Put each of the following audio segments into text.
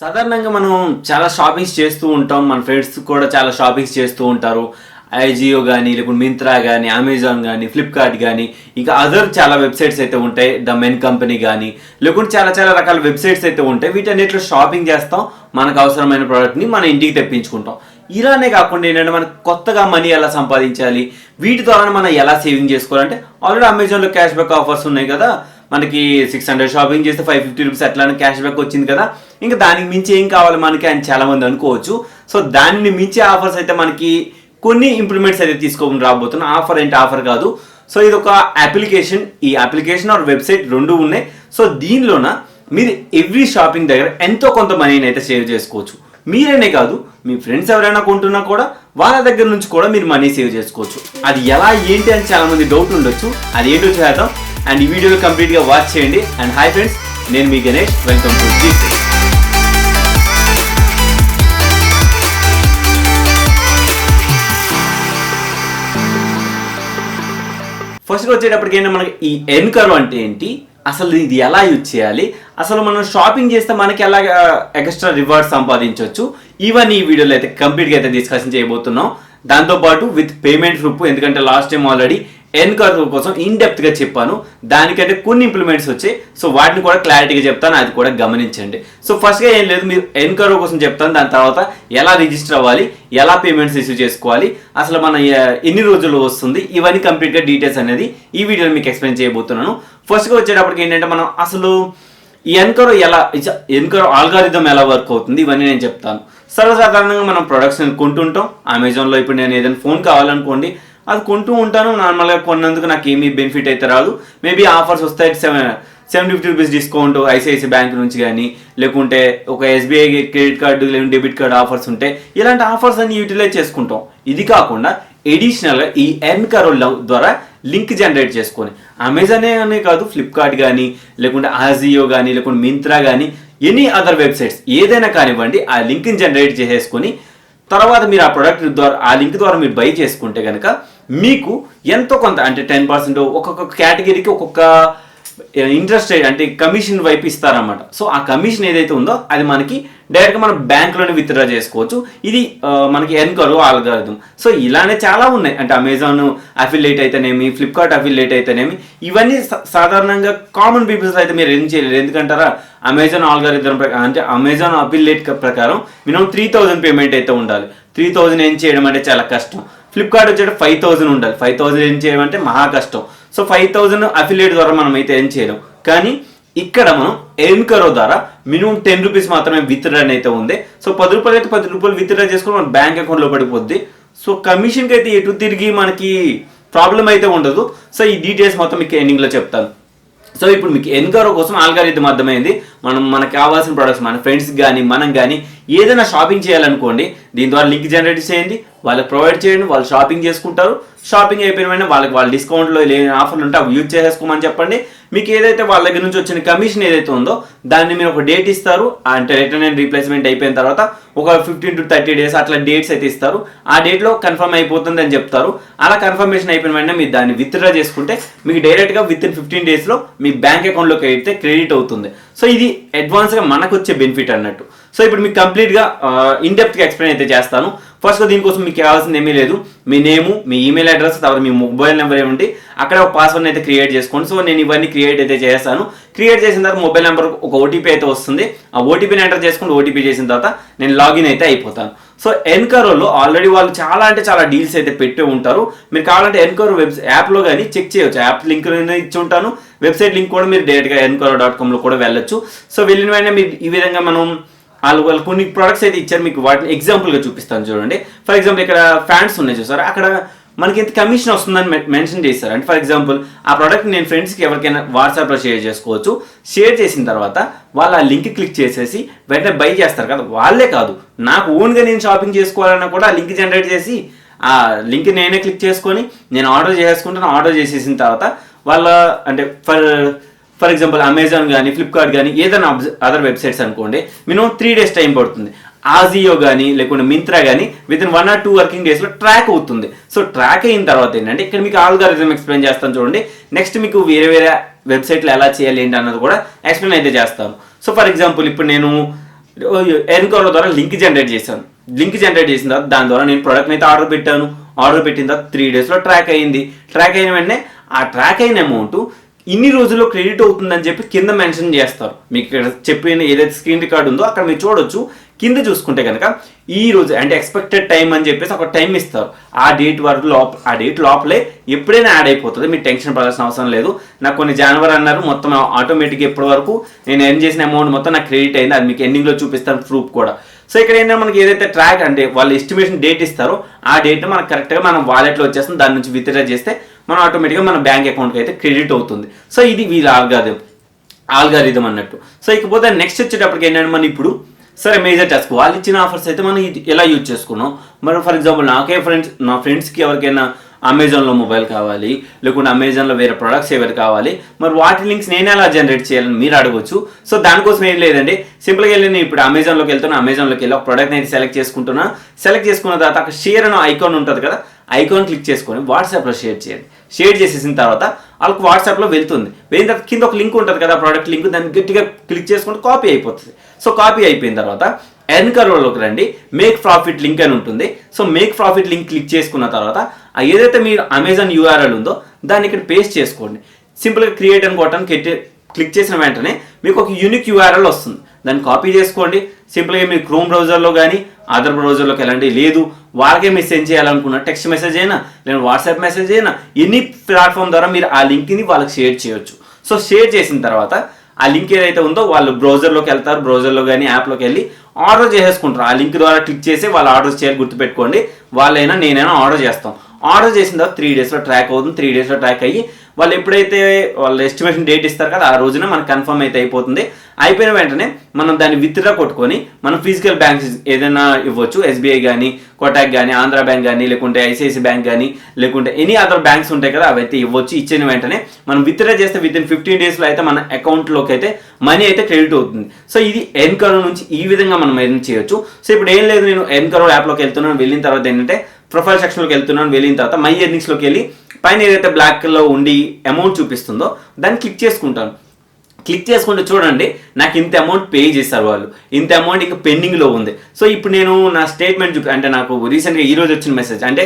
సాధారణంగా మనం చాలా షాపింగ్స్ చేస్తూ ఉంటాం. మన ఫ్రెండ్స్ కూడా చాలా షాపింగ్స్ చేస్తూ ఉంటారు. ఐజియో కానీ, లేకుంటే మింత్రా కానీ, అమెజాన్ కానీ, ఫ్లిప్కార్ట్ కానీ, ఇంకా అదర్ చాలా వెబ్సైట్స్ అయితే ఉంటాయి. ద మెన్ కంపెనీ కానీ, లేకుంటే చాలా చాలా రకాల వెబ్సైట్స్ అయితే ఉంటాయి. వీటన్నిటిలో షాపింగ్ చేస్తాం, మనకు అవసరమైన ప్రోడక్ట్ని మన ఇంటికి తెప్పించుకుంటాం. ఇలానే కాకుండా ఏంటంటే మనకు కొత్తగా మనీ ఎలా సంపాదించాలి, వీటి ద్వారా మనం ఎలా సేవింగ్ చేసుకోవాలంటే ఆల్రెడీ అమెజాన్లో క్యాష్ బ్యాక్ ఆఫర్స్ ఉన్నాయి కదా. మనకి 600 షాపింగ్ చేస్తే 550 రూపీస్ అట్లానే క్యాష్ బ్యాక్ వచ్చింది కదా. ఇంకా దానికి మించి ఏం కావాలి మనకి అని చాలా మంది అనుకోవచ్చు. సో దాన్ని మించి ఆఫర్స్ అయితే మనకి కొన్ని ఇంప్రూవ్మెంట్స్ అయితే తీసుకోమని రాబోతున్నాం. ఆఫర్ ఏంటి, ఆఫర్ కాదు. సో ఇది ఒక అప్లికేషన్. ఈ అప్లికేషన్ ఆర్ వెబ్సైట్ రెండు ఉన్నాయి. సో దీనిలోన మీరు ఎవ్రీ షాపింగ్ దగ్గర ఎంతో కొంత మనీని అయితే సేవ్ చేసుకోవచ్చు. మీరేనే కాదు, మీ ఫ్రెండ్స్ ఎవరైనా కొంటున్నా కూడా వాళ్ళ దగ్గర నుంచి కూడా మీరు మనీ సేవ్ చేసుకోవచ్చు. అది ఎలా ఏంటి అని చాలా మంది డౌట్ ఉండొచ్చు. అది ఏంటో చేద్దాం. అండ్ ఈ వీడియోని కంప్లీట్గా వాచ్ చేయండి. అండ్ హాయ్ ఫ్రెండ్స్, నేను మీ Ganesh. Welcome to GK. First వచ్చేటప్పటికి ఏంటంటే మనకి ఈ ఎర్న్కారో అంటే ఏంటి, అసలు ఇది ఎలా యూజ్ చేయాలి, అసలు మనం షాపింగ్ చేస్తే మనకి ఎలా ఎక్స్ట్రా రివార్డ్స్ సంపాదించవచ్చు, ఇవన్నీ ఈ వీడియోలో అయితే కంప్లీట్గా అయితే డిస్కషన్ చేయబోతున్నాం. దాంతోపాటు విత్ పేమెంట్ ప్రూఫ్, ఎందుకంటే లాస్ట్ టైం ఆల్రెడీ ఎర్న్కారో కోసం ఇన్ డెప్త్గా చెప్పాను. దానికంటే కొన్ని ఇంప్లిమెంట్స్ వచ్చాయి. సో వాటిని కూడా క్లారిటీగా చెప్తాను, అది కూడా గమనించండి. సో ఫస్ట్గా ఏం లేదు, మీరు ఎర్న్కారో కోసం చెప్తాను. దాని తర్వాత ఎలా రిజిస్టర్ అవ్వాలి, ఎలా పేమెంట్స్ రిసీవ్ చేసుకోవాలి, అసలు మన ఎన్ని రోజుల్లో వస్తుంది, ఇవన్నీ కంప్లీట్గా డీటెయిల్స్ అనేది ఈ వీడియోలో మీకు ఎక్స్ప్లెయిన్ చేయబోతున్నాను. ఫస్ట్గా వచ్చేటప్పటికి ఏంటంటే మనం అసలు ఈ ఎర్న్కారో ఆల్గారిథం ఎలా వర్క్ అవుతుంది, ఇవన్నీ నేను చెప్తాను. సర్వసాధారణంగా మనం ప్రొడక్ట్స్ కొంటుంటాం. అమెజాన్లో ఇప్పుడు నేను ఏదైనా ఫోన్ కావాలనుకోండి, అది కొంటూ ఉంటాను. నార్మల్గా కొన్నందుకు నాకు ఏమీ బెనిఫిట్ అయితే రాదు. మేబీ ఆఫర్స్ వస్తాయి, 750 రూపీస్ డిస్కౌంట్ ఐసిఐసి బ్యాంక్ నుంచి కానీ, లేకుంటే ఒక ఎస్బీఐ క్రెడిట్ కార్డు లేకుంటే డెబిట్ కార్డు ఆఫర్స్ ఉంటాయి. ఇలాంటి ఆఫర్స్ అన్ని యూటిలైజ్ చేసుకుంటాం. ఇది కాకుండా ఎడిషనల్గా ఈ ఎర్న్కారో ద్వారా లింక్ జనరేట్ చేసుకొని అమెజానే అనే కాదు, ఫ్లిప్కార్ట్ కానీ, లేకుంటే ఆజియో కానీ, లేకుంటే మింత్రా కానీ, ఎనీ అదర్ వెబ్సైట్స్ ఏదైనా కానివ్వండి, ఆ లింక్ని జనరేట్ చేసేసుకొని తర్వాత మీరు ఆ ప్రోడక్ట్ ద్వారా, ఆ లింక్ ద్వారా మీరు బై చేసుకుంటే కనుక మీకు ఎంతో కొంత అంటే 10% ఒక్కొక్క కేటగిరీకి ఒక్కొక్క ఇంట్రెస్ట్ రేట్ అంటే కమిషన్ వైపు ఇస్తారన్నమాట. సో ఆ కమిషన్ ఏదైతే ఉందో అది మనకి డైరెక్ట్గా మన బ్యాంక్లోనే విత్డ్రా చేసుకోవచ్చు. ఇది మనకి ఎర్న్కారో ఆల్గారిథం. సో ఇలానే చాలా ఉన్నాయి. అంటే అమెజాన్ అఫిలియేట్ అయితేనేమి, ఫ్లిప్కార్ట్ అఫిలియేట్ అయితేనేమి, ఇవన్నీ సాధారణంగా కామన్ పీపుల్స్ అయితే మీరు ఏం చేయలేరు. ఎందుకంటారా, అమెజాన్ ఆల్గారిథం ప్రకారం అంటే అమెజాన్ అఫిలియేట్ ప్రకారం మినిమం 3000 పేమెంట్ అయితే ఉండాలి. 3000 ఏం చేయడం అంటే చాలా కష్టం. ఫ్లిప్కార్ట్ వచ్చేట 5000 ఉండాలి. 5000 ఏం చేయడం అంటే మహా కష్టం. సో 5000 అఫిలియేట్ ద్వారా మనం అయితే ఏం చేయలేం. కానీ ఇక్కడ మనం ఎర్న్కారో ద్వారా మినిమం 10 రూపీస్ మాత్రమే విత్డ్రా అయితే ఉంది. సో 10 రూపాయలు అయితే 10 రూపాయలు విత్డ్రా చేసుకుని మన బ్యాంక్ అకౌంట్లో పడిపోద్ది. సో కమిషన్కి అయితే ఎటు తిరిగి మనకి ప్రాబ్లం అయితే ఉండదు. సో ఈ డీటెయిల్స్ మొత్తం మీకు ఎండింగ్లో చెప్తాను. సో ఇప్పుడు మీకు ఎర్న్కారో కోసం ఆల్గారిథం అర్థమైంది. మనకు కావాల్సిన ప్రొడక్ట్స్ మన ఫ్రెండ్స్ కానీ మనం కానీ ఏదైనా షాపింగ్ చేయాలనుకోండి, దీని ద్వారా లింక్ జనరేట్ చేయండి, వాళ్ళకి ప్రొవైడ్ చేయండి, వాళ్ళు షాపింగ్ చేసుకుంటారు. షాపింగ్ అయిపోయిన వెంటనే వాళ్ళ డిస్కౌంట్లో లేని ఆఫర్లు ఉంటే అవి యూజ్ చేసేసుకోమని చెప్పండి. మీకు ఏదైతే వాళ్ళ దగ్గర నుంచి వచ్చిన కమిషన్ ఏదైతే ఉందో దాన్ని మీరు ఒక డేట్ ఇస్తారు. అంటే రిటర్న్ అండ్ రీప్లేస్మెంట్ అయిపోయిన తర్వాత ఒక 15 to 30 days అట్లా డేట్స్ అయితే ఇస్తారు. ఆ డేట్లో కన్ఫర్మ్ అయిపోతుంది అని చెప్తారు. అలా కన్ఫర్మేషన్ అయిపోయిన వెంటనే మీరు దాన్ని విత్డ్రా చేసుకుంటే మీకు డైరెక్ట్గా విత్ ఇన్ 15 daysలో మీ బ్యాంక్ అకౌంట్లోకి అయితే క్రెడిట్ అవుతుంది. సో ఇది అడ్వాన్స్గా మనకు వచ్చే బెనిఫిట్ అన్నట్టు. సో ఇప్పుడు మీకు కంప్లీట్గా ఇన్డెప్త్గా ఎక్స్ప్లెయిన్ అయితే చేస్తాను. ఫస్ట్గా దీనికోసం మీకు కావాల్సింది ఏమీ లేదు, మీ నేము, మీ ఈమెయిల్ అడ్రస్, తర్వాత మీ మొబైల్ నెంబర్ ఏమిటి, అక్కడ ఒక పాస్వర్డ్ అయితే క్రియేట్ చేసుకోండి. సో నేను ఇవన్నీ క్రియేట్ అయితే చేస్తాను. క్రియేట్ చేసిన తర్వాత మొబైల్ నెంబర్ ఒక ఓటీపీ అయితే వస్తుంది. ఆ ఓటీపీని ఎంటర్ చేసుకుని ఓటీపీ చేసిన తర్వాత నేను లాగిన్ అయితే అయిపోతాను. సో ఎర్న్కారోలో ఆల్రెడీ వాళ్ళు చాలా అంటే చాలా డీల్స్ అయితే పెట్టి ఉంటారు. మీరు కావాలంటే ఎర్న్కారో యాప్లో కానీ చెక్ చేయవచ్చు. యాప్ లింక్ ఇచ్చి ఉంటాను, వెబ్సైట్ లింక్ కూడా మీరు డైరెక్ట్గా earnkaro.comలో కూడా వెళ్ళొచ్చు. సో వెళ్ళిన వెంటనే మీరు ఈ విధంగా వాళ్ళు కొన్ని ప్రొడక్ట్స్ అయితే ఇచ్చారు. మీకు వాటిని ఎగ్జాంపుల్గా చూపిస్తాను చూడండి. ఫర్ ఎగ్జాంపుల్ ఇక్కడ ఫ్యాన్స్ ఉన్నాయి చూసారా, అక్కడ మనకి ఎంత కమిషన్ వస్తుందని మెన్షన్ చేస్తారు. అంటే ఫర్ ఎగ్జాంపుల్ ఆ ప్రోడక్ట్ నేను ఫ్రెండ్స్కి ఎవరికైనా వాట్సాప్లో షేర్ చేసుకోవచ్చు. షేర్ చేసిన తర్వాత వాళ్ళు ఆ లింక్ క్లిక్ చేసేసి వెంటనే బై చేస్తారు కదా. వాళ్ళే కాదు, నాకు ఓన్గా నేను షాపింగ్ చేసుకోవాలన్నా కూడా ఆ లింక్ జనరేట్ చేసి ఆ లింక్ నేనే క్లిక్ చేసుకొని నేను ఆర్డర్ చేసుకుంటాను. ఆర్డర్ చేసేసిన తర్వాత వాళ్ళ అంటే ఫర్ ఎగ్జాంపుల్ అమెజాన్ కానీ, ఫ్లిప్కార్ట్ కానీ, ఏదైనా అదర్ వెబ్సైట్స్ అనుకోండి, మినిమం 3 days టైం పడుతుంది. ఆజియో కానీ లేకుంటే మింత్రా కానీ విత్ ఇన్ 1 or 2 working daysలో ట్రాక్ అవుతుంది. సో ట్రాక్ అయిన తర్వాత ఏంటంటే ఇక్కడ మీకు ఆల్గారిథం ఎక్స్ప్లెయిన్ చేస్తాను చూడండి. నెక్స్ట్ మీకు వేరే వేరే వెబ్సైట్లు ఎలా చేయాలి ఏంటి అన్నది కూడా ఎక్స్ప్లెయిన్ అయితే చేస్తాను. సో ఫర్ ఎగ్జాంపుల్ ఇప్పుడు నేను ఎర్న్కారో ద్వారా లింక్ జనరేట్ చేశాను. లింక్ జనరేట్ చేసిన తర్వాత దాని ద్వారా నేను ప్రోడక్ట్ని అయితే ఆర్డర్ పెట్టాను. ఆర్డర్ పెట్టిన తర్వాత 3 daysలో ట్రాక్ అయింది. ట్రాక్ అయిన వెంటనే ఆ ట్రాక్ అయిన అమౌంట్ ఇన్ని రోజుల్లో క్రెడిట్ అవుతుందని చెప్పి కింద మెన్షన్ చేస్తారు. మీకు ఇక్కడ చెప్పిన ఏదైతే స్క్రీన్ రికార్డ్ ఉందో అక్కడ మీరు చూడొచ్చు. కింద చూసుకుంటే కనుక ఈ రోజు అంటే ఎక్స్పెక్టెడ్ టైం అని చెప్పేసి ఒక టైం ఇస్తారు. ఆ డేట్ వరకు ఆ డేట్ లోపలే ఎప్పుడైనా యాడ్ అయిపోతుంది. మీరు టెన్షన్ పడాల్సిన అవసరం లేదు. నాకు కొన్ని జనవరి అన్నారు, మొత్తం ఆటోమేటిక్గా ఎప్పటి వరకు నేను ఎర్న్ చేసిన అమౌంట్ మొత్తం నాకు క్రెడిట్ అయింది. అది మీకు ఎండింగ్లో చూపిస్తాను ప్రూఫ్ కూడా. సో ఇక్కడ ఏంటంటే మనకి ఏదైతే ట్రాక్ అంటే వాళ్ళు ఎస్టిమేషన్ డేట్ ఇస్తారో ఆ డేట్ మనకు కరెక్ట్గా మనం వాలెట్లో వచ్చేస్తుంది. దాని నుంచి విత్డ్రా చేస్తే మనం ఆటోమేటిక్గా మన బ్యాంక్ అకౌంట్కి అయితే క్రెడిట్ అవుతుంది. సో ఇది వీళ్ళ ఆల్గారిథం అన్నట్టు. సో ఇకపోతే నెక్స్ట్ వచ్చేటప్పటికి ఏంటంటే మనం ఇప్పుడు సరే మేజర్ టాస్క్ వాళ్ళు ఇచ్చిన ఆఫర్స్ అయితే మనం ఇది ఎలా యూజ్ చేసుకున్నాం. మరి ఫర్ ఎగ్జాంపుల్ నా ఫ్రెండ్స్కి ఎవరికైనా అమెజాన్లో మొబైల్ కావాలి, లేకుంటే అమెజాన్లో వేరే ప్రొడక్ట్స్ ఏవైనా కావాలి, మరి వాటి లింక్స్ నేను ఎలా జనరేట్ చేయాలని మీరు అడగొచ్చు. సో దానికోసం ఏం లేదండి, సింపుల్గా వెళ్ళి నేను ఇప్పుడు అమెజాన్లోకి వెళ్తున్నా. అమెజాన్లోకి వెళ్ళి ఒక ప్రోడక్ట్ అయితే సెలెక్ట్ చేసుకుంటున్నా. సెలెక్ట్ చేసుకున్న తర్వాత అక్కడ షేర్ అనే ఐకాన్ ఉంటుంది కదా, ఐకాన్ క్లిక్ చేసుకొని వాట్సాప్లో షేర్ చేయండి. షేర్ చేసేసిన తర్వాత వాళ్ళకి వాట్సాప్లో వెళ్తుంది. వెళ్ళిన తర్వాత కింద ఒక లింక్ ఉంటుంది కదా, ప్రోడక్ట్ లింక్, దాన్ని గట్టిగా క్లిక్ చేసుకుంటే కాపీ అయిపోతుంది. సో కాపీ అయిపోయిన తర్వాత ఎర్న్కారోలోకి రండి. మేక్ ప్రాఫిట్ లింక్ అని ఉంటుంది. So make profit link click చేసుకున్న తర్వాత ఏదైతే మీరు అమెజాన్ యూఆర్ఎల్ ఉందో దాన్ని ఇక్కడ పేస్ట్ చేసుకోండి. సింపుల్గా క్రియేట్ అని కొట్టడానికి క్లిక్ చేసిన వెంటనే మీకు ఒక యూనిక్ యూఆర్ఎల్ వస్తుంది. దాన్ని కాపీ చేసుకోండి. సింపుల్గా మీరు క్రోమ్ బ్రౌజర్లో కానీ అదర్ బ్రౌజర్లోకి వెళ్ళండి. లేదు వాళ్ళకే మీరు సెండ్ చేయాలనుకున్న టెక్స్ట్ మెసేజ్ అయినా లేదా వాట్సాప్ మెసేజ్ అయినా ఎనీ ప్లాట్ఫామ్ ద్వారా మీరు ఆ లింక్ని వాళ్ళకి షేర్ చేయొచ్చు. సో షేర్ చేసిన తర్వాత ఆ లింక్ ఏదైతే ఉందో వాళ్ళు బ్రౌజర్లోకి వెళ్తారు. బ్రౌజర్లో కానీ యాప్లోకి వెళ్ళి ఆర్డర్ చేసేసుకుంటారు. ఆ లింక్ ద్వారా క్లిక్ చేసి వాళ్ళు ఆర్డర్ చేయాలి. గుర్తుపెట్టుకోండి, వాళ్ళైనా నేనైనా ఆర్డర్ చేస్తాం. ఆర్డర్ చేసిన తర్వాత 3 daysలో ట్రాక్ అవుతుంది. 3 daysలో ట్రాక్ అయ్యి వాళ్ళు ఎప్పుడైతే వాళ్ళు ఎస్టిమేషన్ డేట్ ఇస్తారు కదా, ఆ రోజున మనకు కన్ఫర్మ్ అయితే అయిపోతుంది. అయిపోయిన వెంటనే మనం దాన్ని విత్డ్రా కొట్టుకొని మనం ఫిజికల్ బ్యాంక్స్ ఏదైనా ఇవ్వచ్చు. ఎస్బీఐ కానీ, కోటాక్ కానీ, ఆంధ్ర బ్యాంక్ కానీ, లేకుంటే ఐసిఐసి బ్యాంక్ కానీ, లేకుంటే ఎనీ అదర్ బ్యాంక్స్ ఉంటాయి కదా, అవైతే ఇవ్వచ్చు. ఇచ్చిన వెంటనే మనం విత్డ్రా చేస్తే వితిన్ 15 daysలో అయితే మన అకౌంట్లోకి అయితే మనీ అయితే క్రెడిట్ అవుతుంది. సో ఇది ఎర్న్కారో నుంచి ఈ విధంగా మనం ఎర్న్ చేయొచ్చు. సో ఇప్పుడు ఏం లేదు, నేను ఎర్న్కారో యాప్లోకి వెళ్తున్నాను. వెళ్ళిన తర్వాత ఏంటంటే ప్రొఫైల్ సెక్షన్లోకి వెళ్తున్నాను. వెళ్ళిన తర్వాత మై ఎర్నింగ్స్లోకి వెళ్ళి పైన ఏదైతే బ్లాక్లో ఉండి అమౌంట్ చూపిస్తుందో దాన్ని క్లిక్ చేసుకుంటాను. క్లిక్ చేసుకుంటే చూడండి నాకు ఇంత అమౌంట్ పే చేశారు వాళ్ళు, ఇంత అమౌంట్ ఇంకా పెండింగ్లో ఉంది. సో ఇప్పుడు నేను నా స్టేట్మెంట్ అంటే నాకు రీసెంట్గా ఈరోజు వచ్చిన మెసేజ్ అంటే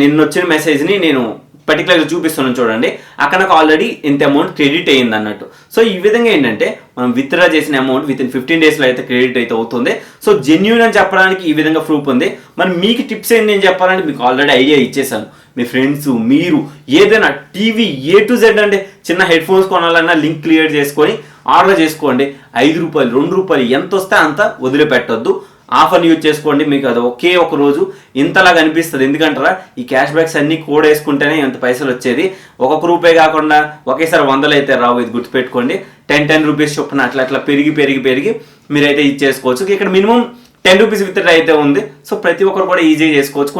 నిన్న వచ్చిన మెసేజ్ని నేను పర్టికులర్గా చూపిస్తున్నాను చూడండి. అక్కడ నాకు ఆల్రెడీ ఇంత అమౌంట్ క్రెడిట్ అయ్యింది అన్నట్టు. సో ఈ విధంగా ఏంటంటే మనం విత్డ్రా చేసిన అమౌంట్ వితిన్ 15 daysలో అయితే క్రెడిట్ అయితే అవుతుంది. సో జెన్యూన్ అని చెప్పడానికి ఈ విధంగా ప్రూఫ్ ఉంది. మరి మీకు టిప్స్ ఏంటి నేను చెప్పాలంటే మీకు ఆల్రెడీ ఐడియా ఇచ్చేసాను. మీ ఫ్రెండ్స్ మీరు ఏదైనా టీవీ A to Z అంటే చిన్న హెడ్ ఫోన్స్ కొనాలన్నా లింక్ క్లియర్ చేసుకొని ఆర్డర్ చేసుకోండి. 5 రూపాయలు 2 రూపాయలు ఎంత వస్తే అంత వదిలిపెట్టొద్దు. ఆఫర్ యూజ్ చేసుకోండి. మీకు అది ఒకే ఒక రోజు ఇంతలాగా అనిపిస్తుంది. ఎందుకంటారా, ఈ క్యాష్ బ్యాక్స్ అన్ని కోడ్ వేసుకుంటేనే ఎంత పైసలు వచ్చేది. ఒక్కొక్క రూపాయి కాకుండా ఒకేసారి 100 అయితే రావు. ఇది గుర్తుపెట్టుకోండి. 10 రూపీస్ చొప్పున అట్లా పెరిగి మీరైతే ఇచ్చేసుకోవచ్చు. ఇక్కడ మినిమం 10 రూపీస్ విత్డ్రా అయితే ఉంది. సో ప్రతి ఒక్కరు కూడా ఈజీగా చేసుకోవచ్చు.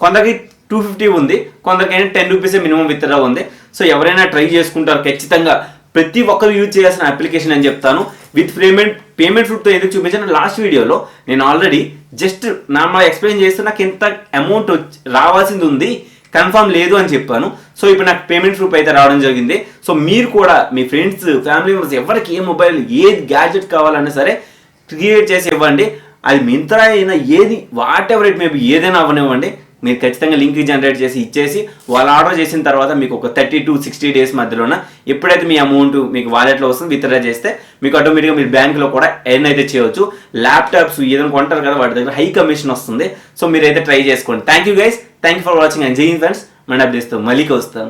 కొందరికి 250 ఉంది, కొందరికైనా 10 రూపీసే మినిమం విత్డ్రా ఉంది. సో ఎవరైనా ట్రై చేసుకుంటారు ఖచ్చితంగా. ప్రతి ఒక్కరు యూజ్ చేయాల్సిన అప్లికేషన్ అని చెప్తాను. విత్ పేమెంట్ ప్రూఫ్తో ఎందుకు చూపించాను లాస్ట్ వీడియోలో నేను ఆల్రెడీ జస్ట్ ఎక్స్ప్లెయిన్ చేస్తూ నాకు ఎంత అమౌంట్ రావాల్సింది ఉంది, కన్ఫర్మ్ లేదు అని చెప్పాను. సో ఇప్పుడు నాకు పేమెంట్ ప్రూఫ్ అయితే రావడం జరిగింది. సో మీరు కూడా మీ ఫ్రెండ్స్, ఫ్యామిలీ మెంబర్స్ ఎవరికి ఏ మొబైల్ ఏది గ్యాడ్జెట్ కావాలన్నా సరే క్రియేట్ చేసి ఇవ్వండి. అది మింత్రా అయినా ఏది వాట్ ఎవర్ ఇట్ మేబీ ఏదైనా అవ్వనివ్వండి. మీరు ఖచ్చితంగా లింక్ జనరేట్ చేసి ఇచ్చేసి వాళ్ళు ఆర్డర్ చేసిన తర్వాత మీకు ఒక 30 to 60 days మధ్యలోన ఎప్పుడైతే మీ అమౌంట్ మీకు వాలెట్లో వస్తుంది విత్డ్రా చేస్తే మీకు ఆటోమేటిక్గా మీరు బ్యాంకులో కూడా ఎర్న్ అయితే చేయవచ్చు. ల్యాప్టాప్స్ ఏదైనా కొంటారు కదా వాటి దగ్గర హై కమిషన్ వస్తుంది. సో మీరైతే ట్రై చేసుకోండి. Thank you guys, thank you for watching and జై హింద్ ఫ్రెండ్స్. మన అప్డేట్స్తో మళ్ళీ వస్తాను.